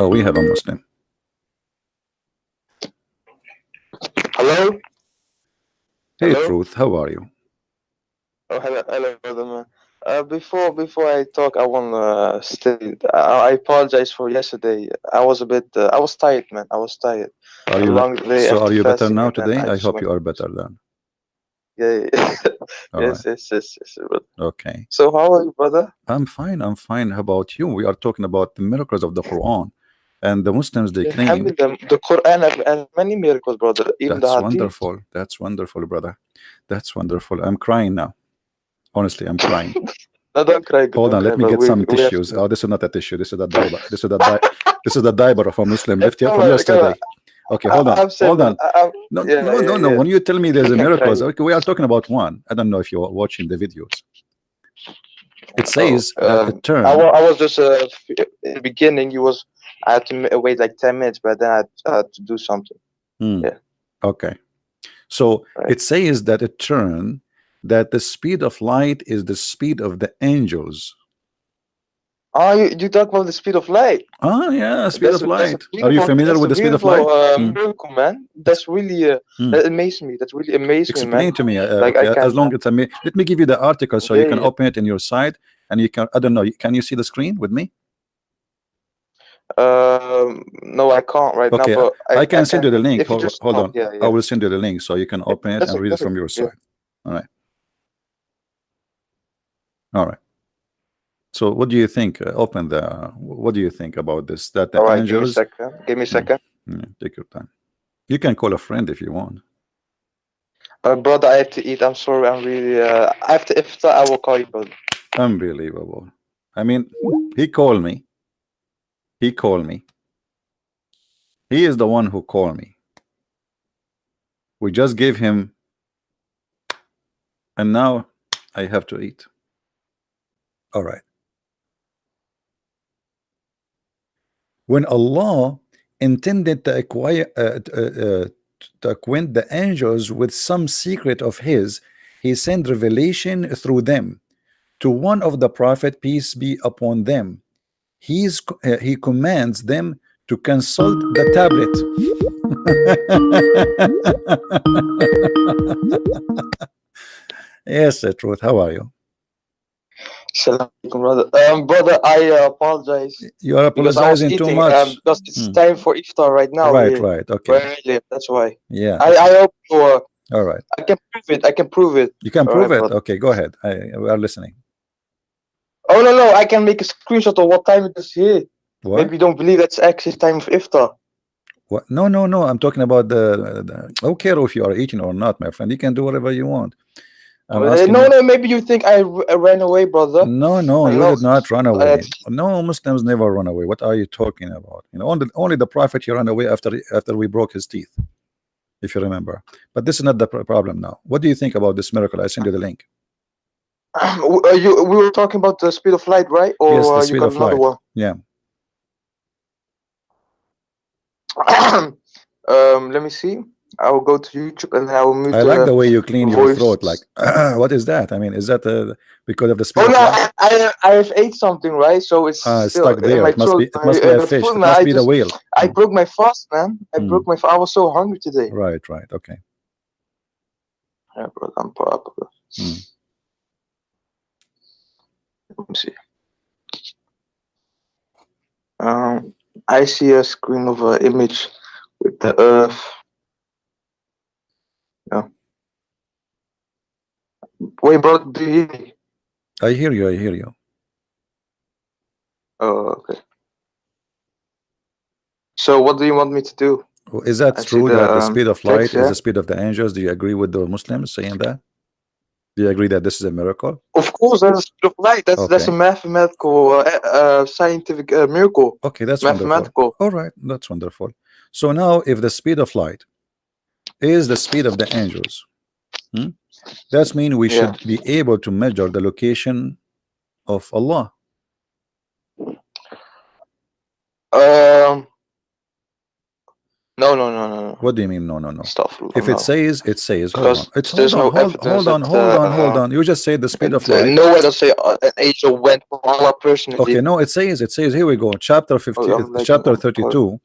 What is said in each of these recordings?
Oh, we have a Muslim. Hello? Hey, Hello? Truth, how are you? Oh, hello, brother, man. Before I talk, I want to state I apologize for yesterday. I was a bit, I was tired, man. I was tired. Are A you long day so? Are after you better fasting, now and then today? I I just hope went. you are better then. Yeah, yeah. All right. Yes, brother. Okay. So how are you, brother? I'm fine. I'm fine. How about you? We are talking about the miracles of the Quran, and the Muslims they claim Alhamdulillah, the Quran has many miracles, brother. Even the that's Hadith. wonderful. That's wonderful, brother. That's wonderful. I'm crying now. Honestly, I'm crying. No, don't cry, Hold don't on, cry, let me but get some we have tissues. to. Oh, this is not a tissue. This is a diaper. This is a this is the diaper of a Muslim left here Come from on, yesterday. Okay, hold on, I'm saying, hold on. No, yeah, no, no, yeah, no. yeah. When you tell me there's You a can cry. miracles, okay, we are talking about one. I don't know if you're watching the videos. It says that a term. I was just in the beginning. I had to wait like 10 minutes, but then I had to do something. Yeah. Okay. So Right. it says that a term that the speed of light is the speed of the angels. Oh, you talk about the speed of light. Oh yeah, speed of light. Are you That's familiar with the speed of light? Miracle, man. That's really that amazes me. That's really amazing, Explain man. to me. Like Okay, I can. as long as it's amazing. Let me give you the article so you can open it in your side, and you can. I don't know. Can you see the screen with me? No, I can't right now. But I can send you the link. Hold on. Yeah. I will send you the link so you can open it and read it from your side. All right. All right. So what do you think? Open the. What do you think about this? That the angels. Give me a second. Take your time. You can call a friend if you want. Brother, I have to eat. I'm sorry. I'm really. After iftar, I will call you, brother. Unbelievable. I mean, he called me. He called me. He is the one who called me. We just gave him, and now I have to eat. All right. When Allah intended to acquaint the angels with some secret of His, He sent revelation through them to one of the prophet, peace be upon them. He commands them to consult the tablet. Yes, the truth. How are you? Salam alaikum, brother. Brother, I apologize. You are apologizing too much. Because it's time for iftar right now. Right. Okay. Where I live, that's why. Yeah. I hope you. All right. I can prove it. I can prove it. You can prove it. Brother. Okay, go ahead. We are listening. Oh no! I can make a screenshot of what time it is here. What? Maybe you don't believe that's actually time of iftar. What? No. I'm talking about the. I don't care if you are eating or not, my friend. You can do whatever you want. No. Maybe you think I ran away, brother. No, you did not run away. No, Muslims never run away. What are you talking about? You know, only the Prophet he ran away after we broke his teeth, if you remember. But this is not the problem now. What do you think about this miracle? I sent you the link. We were talking about the speed of light, right? Or yes, the speed of light. One? Yeah. Let me see. I will go to YouTube and I will mute. I like the way you clean your throat. Like, what is that? I mean, is that because of the speed? Oh no, I have ate something, right? So it's still stuck there. It must be a fish. It must be the whale. I broke my fast, man. I was so hungry today. Right. Okay. Yeah, bro, I'm popular. Let me see. I see a screen of an image with the earth. Yeah. Wait, bro, do you hear me? I hear you. Oh, okay. So what do you want me to do? Is that true that the speed of light is the speed of the angels? Do you agree with the Muslims saying that? Do you agree that this is a miracle? Of course, that's the speed of light. That's a mathematical, scientific miracle. Okay, that's wonderful. All right, that's wonderful. So now, if the speed of light is the speed of the angels, that means we should be able to measure the location of Allah. No, no, no, no, no. What do you mean? No, no, no. Astaghfirullah, If it no. says, it says, hold on. Because It's there's hold on, no hold, evidence hold on, that hold on, hold on. You just said the speed of light. nowhere does say an angel went for Allah Okay, personally. no, it says, here we go. Chapter 50, I'm like, chapter 32,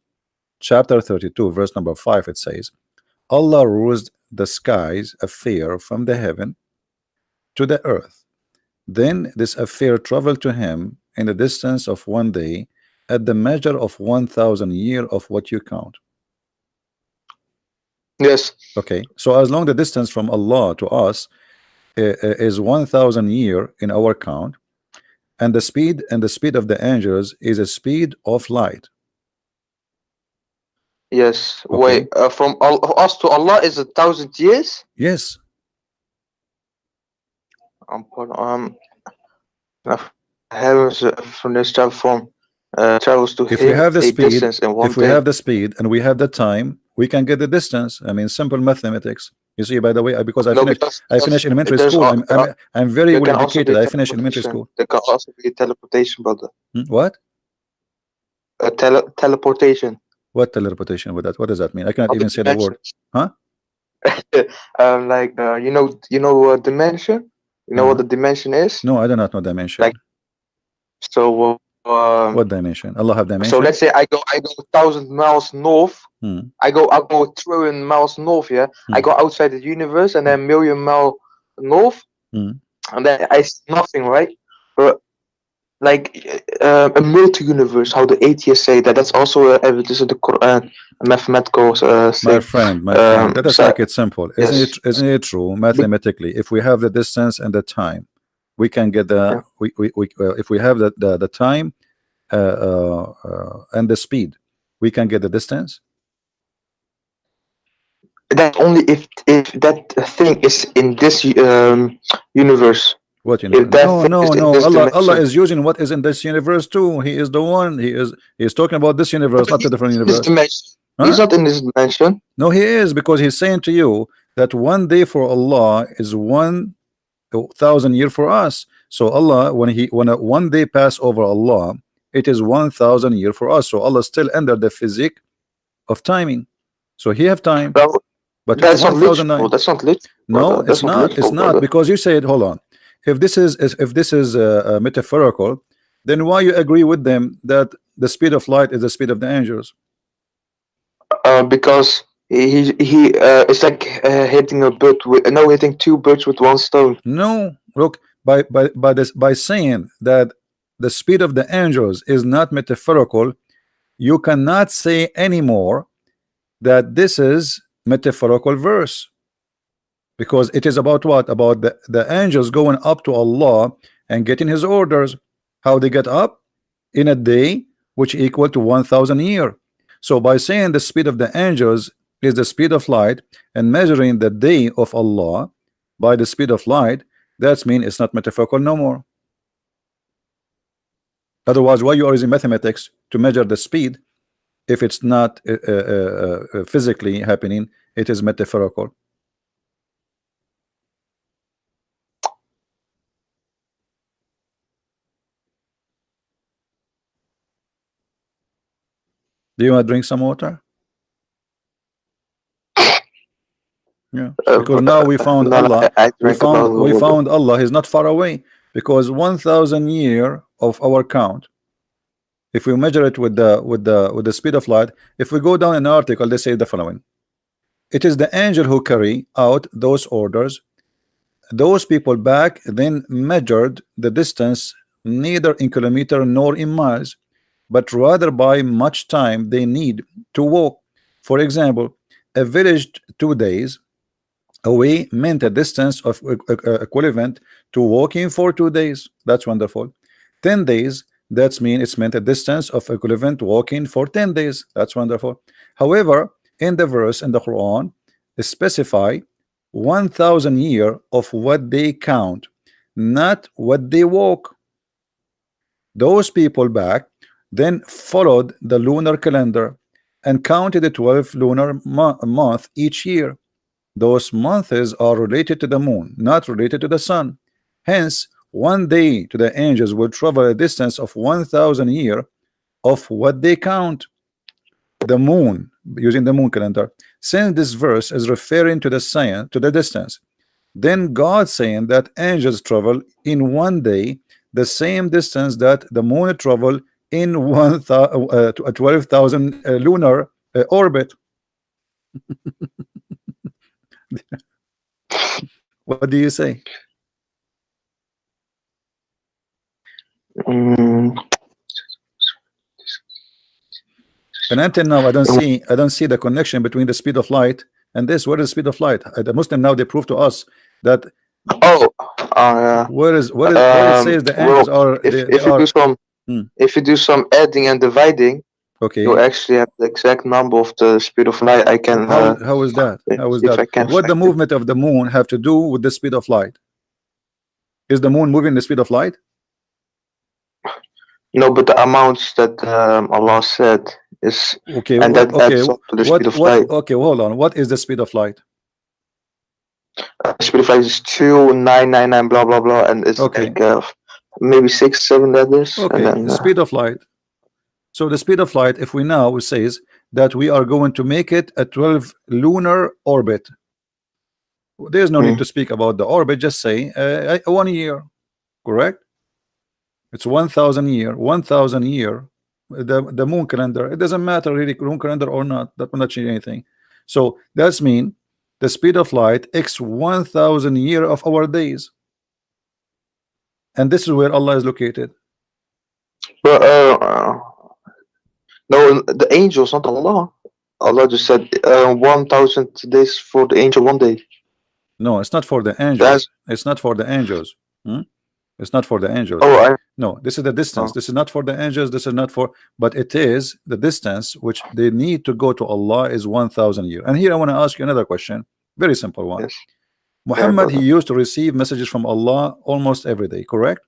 chapter 32, verse number 5, it says, Allah rules the skies affair from the heaven to the earth. Then this affair traveled to him in the distance of 1 day at the measure of 1,000 year of what you count. yes, Okay, so as long the distance from Allah to us is 1,000 year in our count, and the speed of the angels is a speed of light. yes. Wait, Okay, from us to Allah is 1,000 years. yes. Um, heavens from this travel from travels to If we him have the a speed, distance in one if we have day. the speed and we have the time, we can get the distance. I mean, simple mathematics. You see, by the way, because No, I finished elementary there's school. I'm very there well can also educated. be I finished elementary teleportation. school. There can also be teleportation, brother. What? Teleportation. What teleportation with that? What does that mean? I cannot Other even say the word. dimensions. Huh? Like dimension. You know what Uh-huh. the dimension is? No, I do not know Like dimension. so. What dimension? Allah have So dimension? let's say I go 1,000 miles north. Hmm. I go 1,000,000,000 miles north. Yeah, I Hmm. go outside the universe and then 1,000,000 mile north, Hmm. and then I see nothing, right? But like a multi-universe, how the atheists say that. That's also evidence of the Quran, a mathematical thing. My friend, let us So make it simple. yes, Isn't it true Be- mathematically? If we have the distance and the time, we can get yeah. if we have the time and the speed, we can get the distance. That's only if that thing is in this universe. What If universe? that No, thing no, is in no. this Allah dimension. is using what is in this universe too. He is the one. He is talking about this universe, But not the he's different not in this universe. dimension. He's Huh? not in this dimension. No, he is, because he's saying to you that 1 day for Allah is 1,000 year for us. So Allah, when a 1 day pass over Allah, it is 1,000 year for us. So Allah still under the physics of timing. So he have time, Well, but it's that's not 1,009. literal. That's not literal, No, brother. That's not it's literal, not, brother. because you said, hold on. If this is metaphorical, then why you agree with them that the speed of light is the speed of the angels? Because it's like hitting a bird with no hitting two birds with one stone. No, look, by saying that the speed of the angels is not metaphorical, you cannot say anymore that this is metaphorical verse, because it is about what? About the angels going up to Allah and getting his orders. How they get up? In a day which equal to 1,000 year. So by saying the speed of the angels is the speed of light and measuring the day of Allah by the speed of light, that's mean it's not metaphorical no more. Otherwise, why you are using mathematics to measure the speed if it's not physically happening? It is metaphorical. Do you want to drink some water? Yeah, because now we found No, Allah. I drink a lot of We water. found Allah. He's not far away, because 1,000 year of our count, if we measure it with the speed of light, if we go down an article, they say the following: it is the angel who carry out those orders. Those people back then measured the distance neither in kilometer nor in miles, but rather by much time they need to walk. For example, a village 2 days away meant a distance of equivalent to walking for 2 days. That's wonderful. 10 days, that's mean it's meant a distance of equivalent walking for 10 days. That's wonderful. However, in the verse in the Quran, they specify 1,000 year of what they count, not what they walk. Those people back then followed the lunar calendar and counted the 12 lunar month each year. Those months are related to the moon, not related to the sun. Hence, 1 day to the angels will travel a distance of 1,000 year of what they count. The moon using the moon calendar. Since this verse is referring to the science, to the distance, then God saying that angels travel in one day the same distance that the moon travel in 12,000 lunar orbit. What do you say? Mm, And until now, I don't see the connection between the speed of light and this. What is the speed of light? The Muslim now they prove to us that oh, yeah. where it says the angels Well, are they if you do are. some Hmm, if you do some adding and dividing, you okay. actually have the exact number of the speed of light. I can How is that? How is see if that? I can What the find it. movement of the moon have to do with the speed of light? Is the moon moving the speed of light? No, but the amounts that Allah said is, Okay, and what that okay, adds up to the speed of light. okay, hold on. What is the speed of light? Speed of light is 2,999 blah blah blah, and it's Okay, like maybe 6 7 letters, and okay, then speed of light. So the speed of light, if we now says that we are going to make it a 12 lunar orbit, there's no need mm, to speak about the orbit, just say 1 year, correct? It's 1,000 year, 1,000 year. The moon calendar, it doesn't matter really moon calendar or not, that will not change anything. So that's mean the speed of light x 1,000 year of our days, and this is where Allah is located. but no, the angels, not Allah. Allah just said 1,000 days for the angel 1 day. No, it's not for the That's angels. It's not for the angels. Hmm? It's not for the angels. oh I No, this is the distance. oh, This is not for the angels. This is not for, but it is the distance which they need to go to Allah is 1,000 years. And here I want to ask you another question, very simple one. yes, yeah, Muhammad, he brother. used to receive messages from Allah almost every day, correct?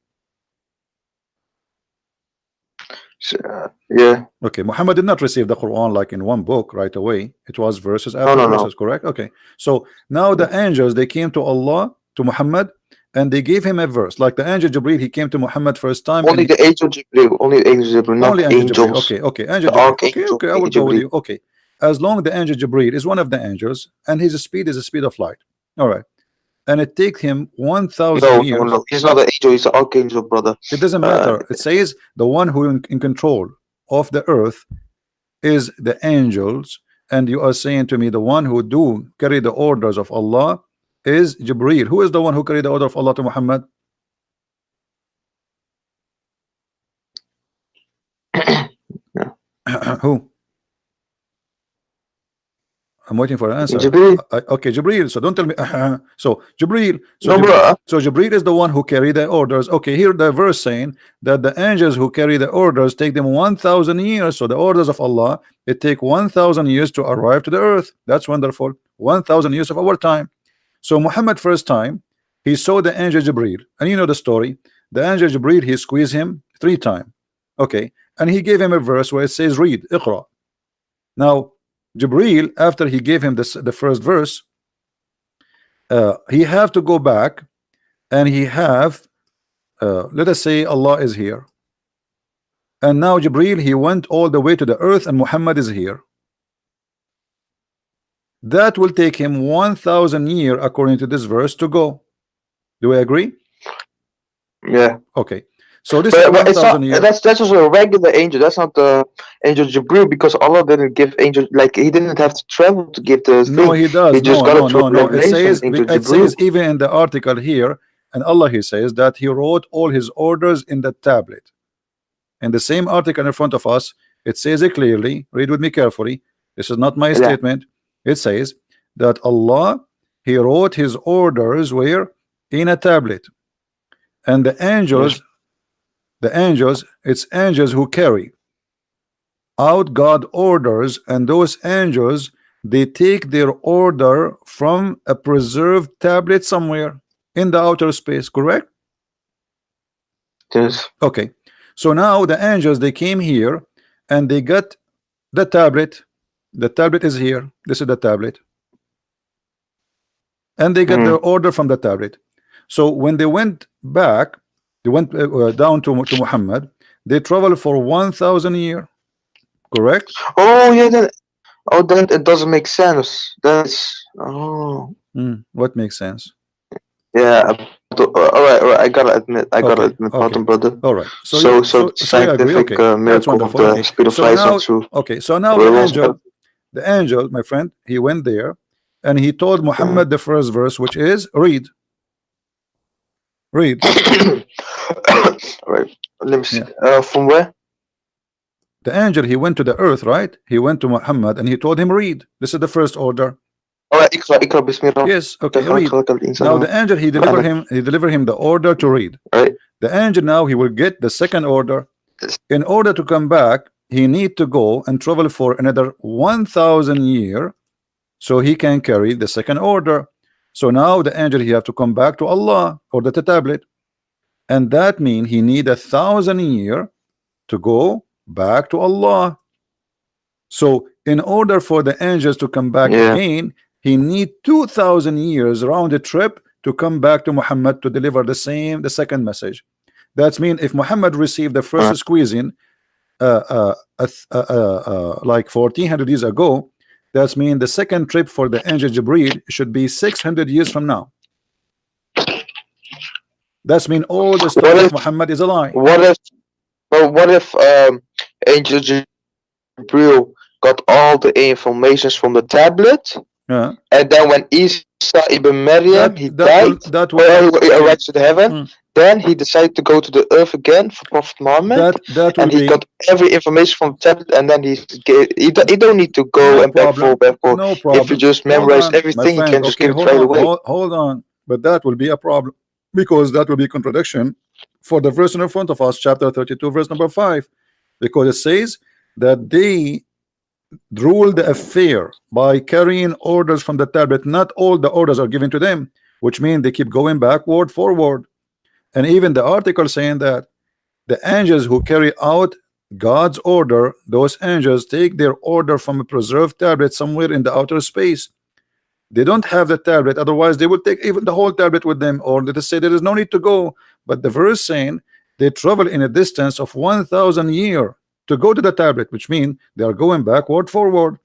Yeah, Okay, Muhammad did not receive the Quran like in one book right away. It was verses no, after no, no. verses, correct? Okay, so now the angels they came to Allah to Muhammad and they gave him a verse like the angel Jibril. He came to Muhammad first time and Only he, the angel Jibril, only the angel Jibril, only not angel Jibril. angels. Okay, okay, angel The Jibril. Okay, archangel okay, I will go with Jibril. you. Okay, as long the angel Jibril is one of the angels and his speed is the speed of light. All right, and it takes him 1,000 No, no, years. no. He's not an angel. He's an archangel, brother. It doesn't Uh, matter. It says the one who in control of the earth is the angels, and you are saying to me the one who do carry the orders of Allah is Jibreel. Who is the one who carried the order of Allah to Muhammad? yeah. Who? I'm waiting for an answer. Jibril. Okay, Jibreel. So don't tell me. So Jibreel. So No, bro. So Jibreel is the one who carry the orders. Okay, here the verse saying that the angels who carry the orders take them 1,000 years. So the orders of Allah it take 1,000 years to arrive to the earth. That's wonderful. 1,000 years of our time. So Muhammad first time he saw the angel Jibreel, and you know the story. The angel Jibreel he squeezed him 3 times. Okay, and he gave him a verse where it says, "Read, Iqra." Now Jibreel, after he gave him this the first verse, he have to go back and he have let us say Allah is here, and now Jibreel he went all the way to the earth and Muhammad is here. That will take him 1,000 years according to this verse to go. Do we agree? Yeah. Okay, so this is But it's 1,000 not. years. That's also a regular angel. That's not the angel Jibril, because Allah didn't give angel, like he didn't have to travel to give the No, thing. he He does. just No, got no, it through no, no. revelation. Angel It Jibril. says even in the article here, and Allah he says that he wrote all his orders in the tablet. In the same article in front of us, it says it clearly. Read with me carefully. This is not my Yeah. statement. It says that Allah he wrote his orders where in a tablet, and Yes. the angels, it's angels who carry out God orders, and those angels they take their order from a preserved tablet somewhere in the outer space, correct? Yes. Okay, so now the angels they came here and they got the tablet. The tablet is here. This is the tablet, and they got their Mm. order from the tablet. So when they went back, they went down to Muhammad. They traveled for 1,000 years, correct? Oh yeah. Oh, then it doesn't make sense. Then it's What makes sense? yeah. All right. I gotta Okay, admit, okay, pardon, brother. all right. So So, you so the so you agree? scientific Okay, that's miracle of wonderful. the Okay, speed of so light is not now, true. okay, so now We're wrong about the angel, my friend, he went there, and he told Muhammad the first verse, which is read, read. it. All right. Let me see. Yeah, From where? the angel, he went to the earth, right? He went to Muhammad and he told him read. This is the first order. All right. اقرأ بسم Yes, ربك okay, الخلق read. خلق الإنسان Now the angel, وعلق. he delivered him the order to read. Right. The angel now he will get the second order. In order to come back, he need to go and travel for another 1,000 year, so he can carry the second order. So now the angel he have to come back to Allah or the tablet, and that means he need 1,000 year to go back to Allah. So in order for the angels to come back Yeah. again, he need 2,000 years round the trip to come back to Muhammad to deliver the second message. That's mean if Muhammad received the first Right. squeezing like 1400 years ago, that's mean the second trip for the angel Jibril should be 600 years from now. That's mean all the What story of if? Muhammad is a lie. What if? But what if Angel Jibril got all the informations from the tablet, Yeah, and then when Isa ibn Maryam he died, that or will not he okay. arrived to the heaven, Mm. then he decided to go to the earth again for Prophet Muhammad, That will and he be got every information from the tablet, and then he don't need to go no and back problem. forth, back forth. No If you problem. just Hold memorize on, my everything, he friend. can just Okay, get it hold right on. away. Hold on. But that will be a problem because that will be contradiction for the verse in front of us, chapter 32, verse number 5, because it says that they rule the affair by carrying orders from the tablet. Not all the orders are given to them, which means they keep going backward, forward. And even the article saying that the angels who carry out God's order, those angels take their order from a preserved tablet somewhere in the outer space. They don't have the tablet, otherwise they would take even the whole tablet with them, or they just say there is no need to go. But the verse saying they travel in a distance of 1,000 years to go to the tablet, which means they are going backward, forward.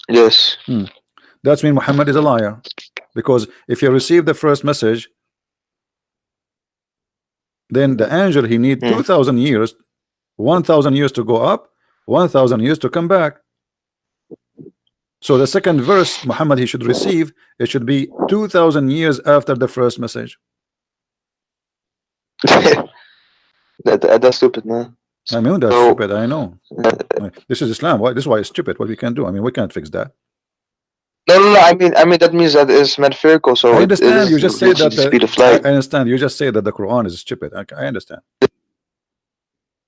Yes. That's mean Muhammad is a liar, because if you receive the first message, then the angel he need 2,000 years, 1,000 years to go up, 1,000 years to come back. So the second verse Muhammad he should receive, it should be 2,000 years after the first message. That's stupid, man. I mean, that's So stupid. I know. This is Islam. Why? This is why it's stupid. What we can do? I mean, we can't fix that. no. I mean that means that it's metaphorical. So I it understand. You is just say literally that the speed of light. I understand. You just say that the Quran is stupid. I understand.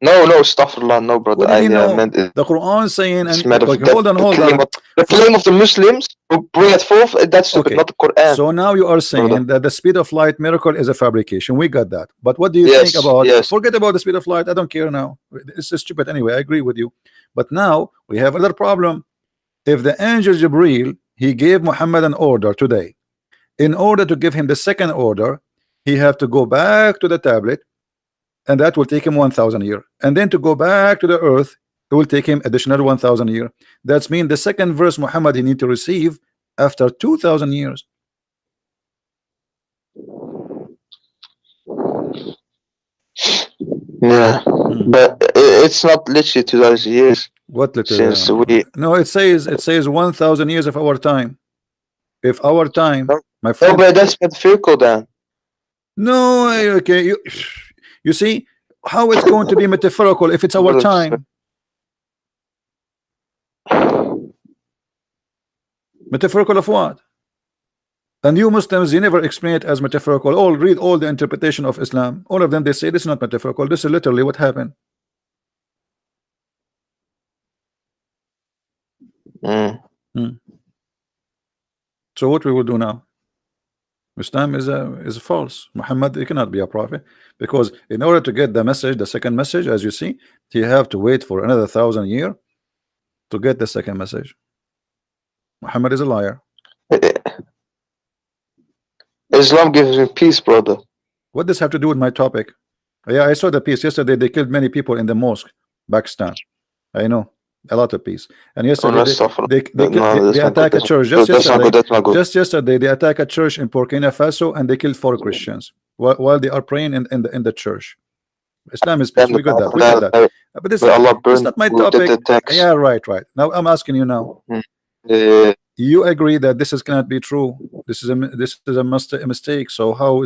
No, astaghfirullah, no, What brother. do you I mean? No, meant the Quran saying it's and matter of okay, that hold on, hold on. the claim of the Muslims who bring it forth. That's stupid, Okay, not the Quran, so now you are brother. saying that the speed of light miracle is a fabrication. We got that. But what do you think Yes, about? yes. Forget about the speed of light. I don't care now. It's stupid anyway. I agree with you. But now we have another problem. If the angel Jibril he gave Muhammad an order today, in order to give him the second order, he have to go back to the tablet, and that will take him 1,000 years. And then to go back to the earth, it will take him additional 1,000 years. That's mean the second verse Muhammad he need to receive after 2,000 years. Yeah, but it's not literally 2,000 years. What little? Since we No, it says 1,000 years of our time. If our time, my no, friend. but that's metaphorical then. No, okay. You see how it's going to be metaphorical if it's our time. Metaphorical of what? And you Muslims, you never explain it as metaphorical. All read all the interpretation of Islam. All of them they say this is not metaphorical. This is literally what happened. So what we will do now? Islam is false. Muhammad he cannot be a prophet, because in order to get the message, the second message, as you see, he have to wait for another 1,000 years to get the second message. Muhammad is a liar. Islam gives me peace, brother. What does have to do with my topic? Yeah, I saw the piece yesterday. They killed many people in the mosque, Pakistan. I know. A lot of peace. And On yesterday rest of they, no, they that's not good. attack a church. Just That's not yesterday, good. That's not good. they attack a church in Burkina Faso and they killed 4 Christians while they are praying in the church. Islam is peace. Then, We got that. We got then, that. But may Allah this is burn not my who did the topic. attacks. Yeah, right, right. Now I'm asking you now. Yeah. You agree that this is cannot be true. This is a mistake. So how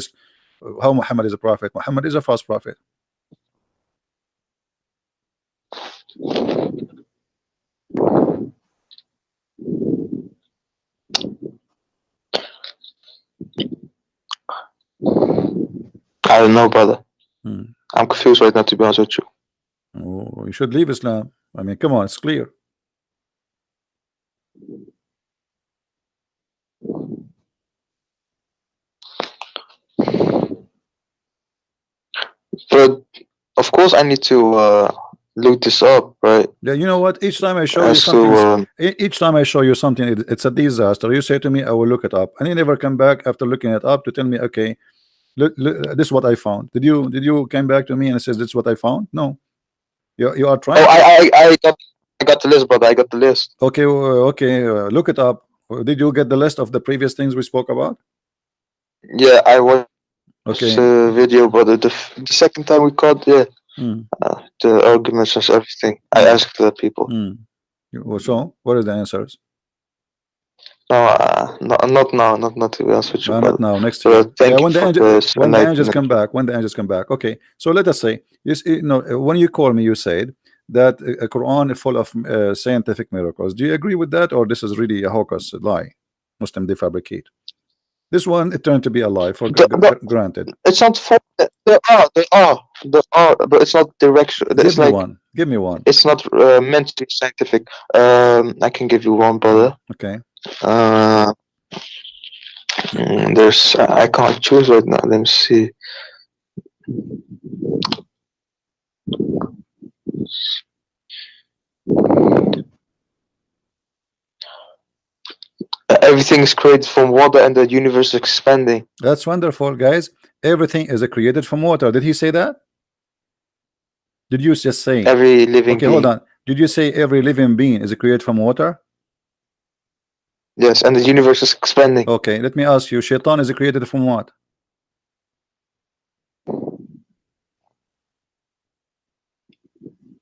Muhammad is a prophet? Muhammad is a false prophet. I don't know, brother. Hmm. I'm confused right now, to be honest with you. Oh, you should leave Islam. I mean, come on, it's clear. But of course, I need to look this up, right? Yeah, you know what? Each time I show you As something, to each time I show you something, it's a disaster. You say to me, I will look it up, and you never come back after looking it up to tell me, okay, look, this is what I found. Did you came back to me and says this is what I found? No, you are oh, trying to. I got the list, brother. I got the list. Okay, okay, look it up. Did you get the list of the previous things we spoke about? Yeah, I watched Okay. the video, brother. The second time we called, yeah, Hmm. the arguments and everything. I asked the people. So what is the answers? No, not to be honest with you, No, not brother. now. Next year. But Yeah, thank you for this when the angels enlightenment. come back. When the angels come back. Okay. So let us say when you call me, you said that a Quran is full of scientific miracles. Do you agree with that, or this is really a hocus, a lie? Muslim they fabricate. This one it turned to be a lie. For granted. It's not for but it's not direction. It's like Give me one. it's not meant to be scientific. I can give you one, brother. Okay. There's I can't choose right now. Let me see. Everything is created from water and the universe is expanding. That's wonderful, guys. Everything is created from water. Did he say that? Did you just say every living okay, being? hold on. Did you say every living being is created from water? Yes, and the universe is expanding. Okay, let me ask you, Shaitan is created from what?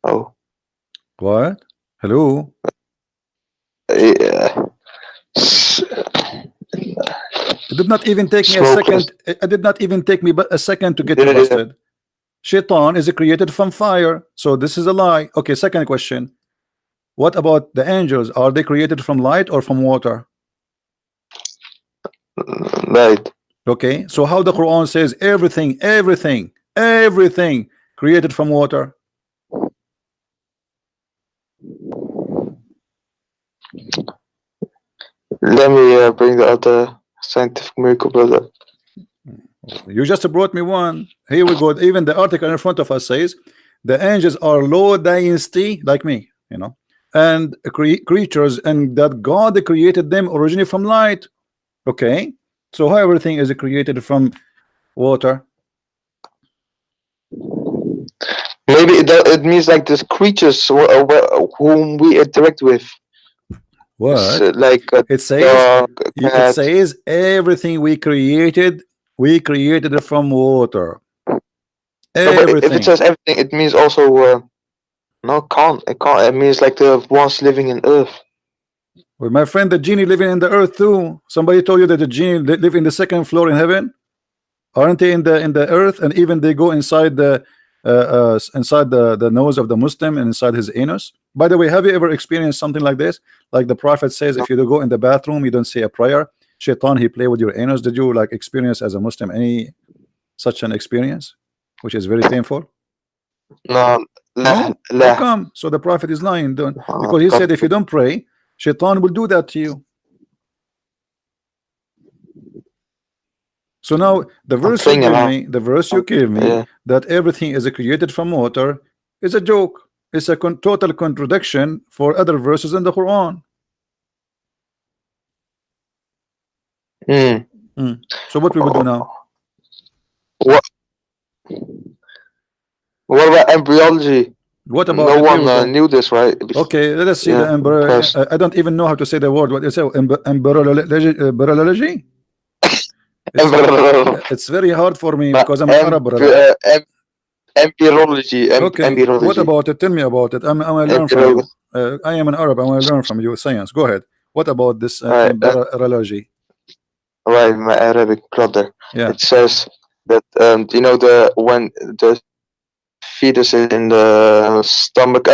Oh. What? Hello? Yeah. It did not even take me a second. It did not even take me but a second to get you busted. Shaitan is created from fire. So this is a lie. Okay, second question. What about the angels? Are they created from light or from water? Light. Okay, so how the Quran says everything created from water? Let me bring the other scientific miracle, brother. You just brought me one. Here we go. Even the article in front of us says the angels are low dynasty like me, and creatures, and that God created them originally from light. Okay, so how everything is created from water? Maybe it means like these creatures whom we interact with. What? Like it says everything we created from water. Everything. But if it says everything, it means also no, it can't. It means like the ones living in earth. Well, my friend, the genie living in the earth too. Somebody told you that the genie live in the second floor in heaven, aren't they in the earth? And even they go inside the nose of the Muslim and inside his anus. By the way, have you ever experienced something like this? Like the Prophet says, if you go in the bathroom, you don't say a prayer. Shaitan, he play with your anus. Did you like experience as a Muslim any such an experience, which is very painful? No. How come? So the Prophet is lying, because he said if you don't pray, Shaitan will do that to you. So now the verse you give me, that everything is created from water is a joke. It's a total contradiction for other verses in the Quran. So what we would do now? What about embryology? What about No it? Here one we go. knew this, right? Okay, let us see the Yeah, emperor. because I don't even know how to say the word. What is it? Embryology? It's it's very hard for me but because I'm an Arab, brother. empirology, Okay, what empirology, about it? Tell me about it. I want to learn from empirology. you. I am an Arab. I want to learn from you. Science. Go ahead. What about this Right, embryology? right, my Arabic brother. Yeah, It says that you know the when the fetus is in the stomach.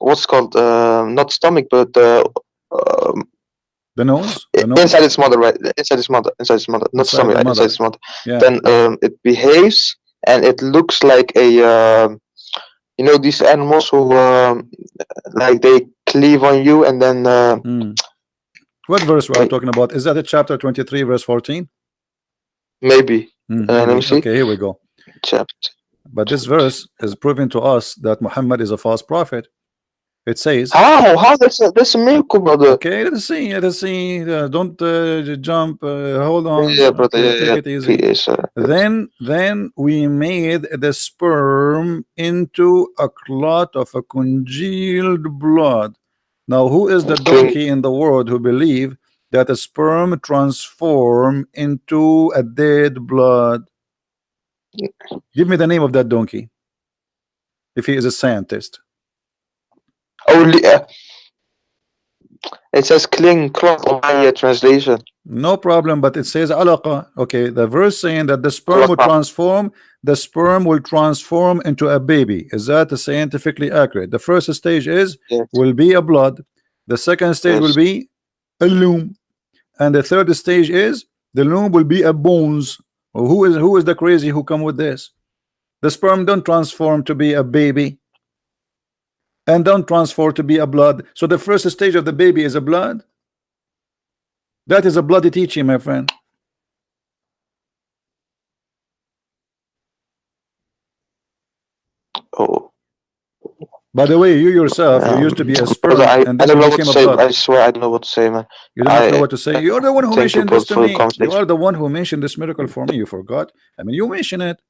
What's called not stomach, but um, the nose, the nose inside its mother, right? Inside its mother, not inside stomach, the right? Inside mother. its mother. Yeah. Then it behaves, and it looks like a you know these animals who like they cleave on you, and then Mm. What verse we are wait, talking about? Is that a chapter 23, verse 14? maybe let me Maybe. see. Okay, here we go. Chapter. But this verse is proving to us that Muhammad is a false prophet. It says, How that's a miracle, brother. okay, let's see, let's see. Don't jump. Hold on. Yeah, brother. Okay, Yeah, take yeah. it easy. Yes, yes. Then we made the sperm into a clot of a congealed blood. Now, who is the Cling. donkey in the world who believe that a sperm transform into a dead blood? Give me the name of that donkey if he is a scientist. Only it says cling cloth on my translation. No problem, but it says alaqa. Okay, the verse saying that Cloth. the sperm will transform into a baby. Is that scientifically accurate? The first stage is Yes, will be a blood. The second stage will yes. be a loom, and the third stage is the loom will be a bones. Well, who is the crazy who come with this? The sperm don't transform to be a baby and don't transform to be a blood. So the first stage of the baby is a blood. That is a bloody teaching, my friend. Oh, By the way, you yourself, you used to be a brother, sperm and I then don't you know what to became a say. blood. I swear I don't know what to say, man. You do not know I what to say. You're the one who thank you, mentioned this brother, to for the me. You conversation. are the one who mentioned this miracle for me. You forgot. I mean, you mentioned it.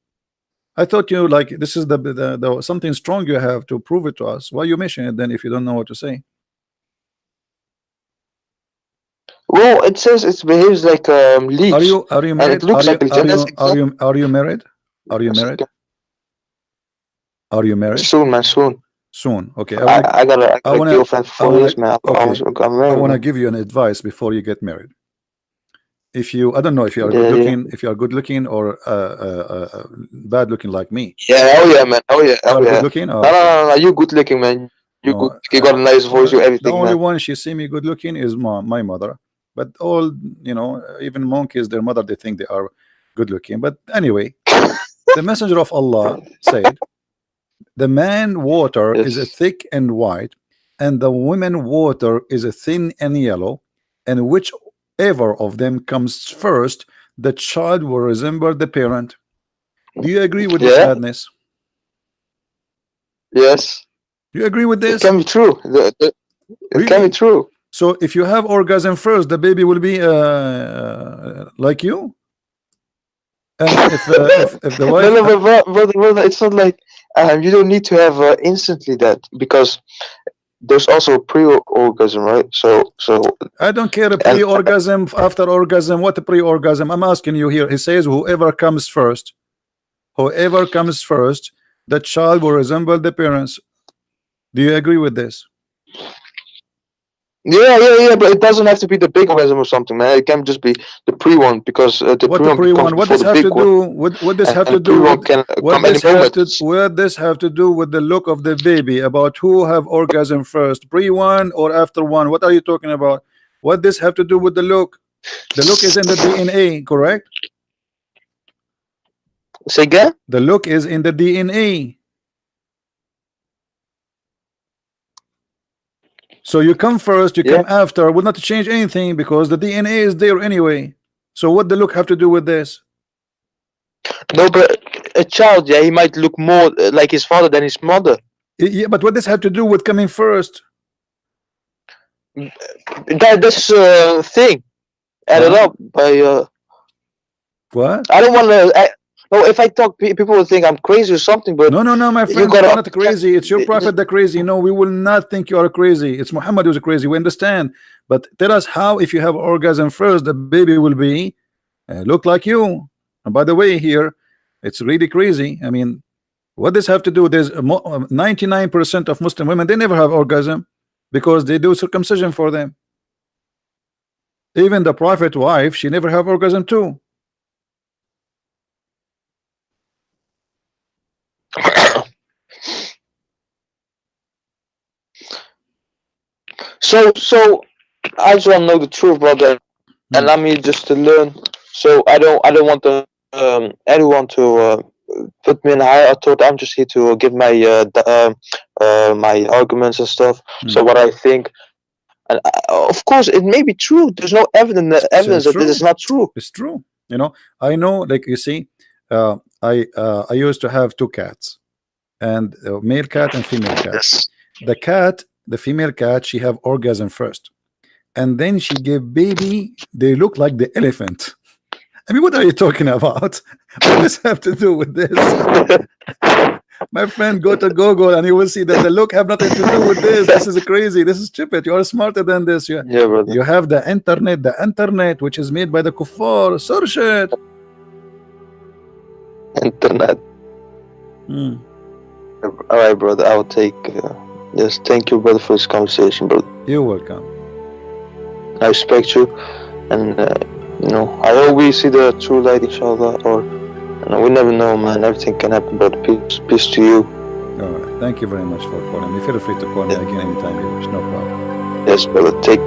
I thought you like this is the something strong you have to prove it to us. Why you mention it then if you don't know what to say? Well, it says it behaves like Are leech, you are you and it married? looks like leech, and that's exactly Are you married? Are you married? Are you married? soon, man, soon. Soon. Okay. I I got a wanna girlfriend for I 4 years, wanna man. okay. I'm I married, wanna man. give you an advice before you get married. If you I don't know if you are good Yeah, yeah, looking, if you are good looking or bad looking like me. yeah. Oh yeah, man. Oh yeah, You oh are good yeah. looking? Oh, No, no, okay. no, no. You good looking, man. You good. No, You got a nice voice. You the everything, only man. one she see me good looking is my mother. But all even monkeys, their mother, they think they are good looking. But anyway, the messenger of Allah said, the man water is a Yes. thick and white, and the woman water is a thin and yellow, and whichever of them comes first, the child will resemble the parent. Do you agree with this Yeah. madness? Yes. Do you agree with It this? can be true. It can be Really? true. So if you have orgasm first, the baby will be like you, and if the No, wife, no, but brother, it's not like you don't need to have instantly that because there's also pre-orgasm, right? So I don't care and pre-orgasm, after orgasm, what pre-orgasm? I'm asking you here. He says whoever comes first, the child will resemble the parents. Do you agree with this? yeah, yeah, yeah, but it doesn't have to be the big orgasm or something, man. It can just be the pre one because the What pre the one pre comes one? What before does the have to big one, do? What this have and to the do pre one with? can What come any this have moment. to? What this have to do with the look of the baby? About who have orgasm first, pre one or after one? What are you talking about? What this have to do with the look? The look is in the DNA, correct? Say again? The look is in the DNA. So you come first, you Yeah. come after, will not change anything because the DNA is there anyway. So what the look have to do with this? No, but a child, yeah, he might look more like his father than his mother. Yeah, but what this have to do with coming first? That's thing added Huh? up by What? I don't want to. No, if I talk, people will think I'm crazy or something. But No, no, no, my you friend, you are gotta not crazy. It's your prophet that crazy. No, we will not think you are crazy. It's Muhammad who's crazy. We understand. But tell us how, if you have orgasm first, the baby will be look like you. And by the way, here, it's really crazy. I mean, what does have to do? There's 99% of Muslim women, they never have orgasm because they do circumcision for them. Even the prophet wife, she never have orgasm too. so I just want to know the truth, brother, and Hmm. I'm here just to learn. So I don't want anyone to put me in higher. I thought I'm just here to give my my arguments and stuff. Hmm. So what I think, and of course it may be true. There's no evidence It's that this is true. not true. It's true. You know, I know, like you see, I used to have two cats, and male cat and female cat. Yes. The cat, the female cat, she have orgasm first, and then she gave baby. They look like the elephant. I mean, what are you talking about? What does have to do with this? My friend, go to Google and you will see that the look have nothing to do with this. This is crazy. This is stupid. You are smarter than this. Yeah, brother. You have the internet, which is made by the kuffar. Search it. Internet. Hmm. All right, brother. I will take. Yes, thank you, brother, for this conversation, brother. You're welcome. I respect you, and I hope we see the true light, inshallah. Or we never know, man. Everything can happen, brother. Peace to you. All right. Thank you very much for calling me. Feel free to call me again anytime you wish. No problem. Yes, brother. Take.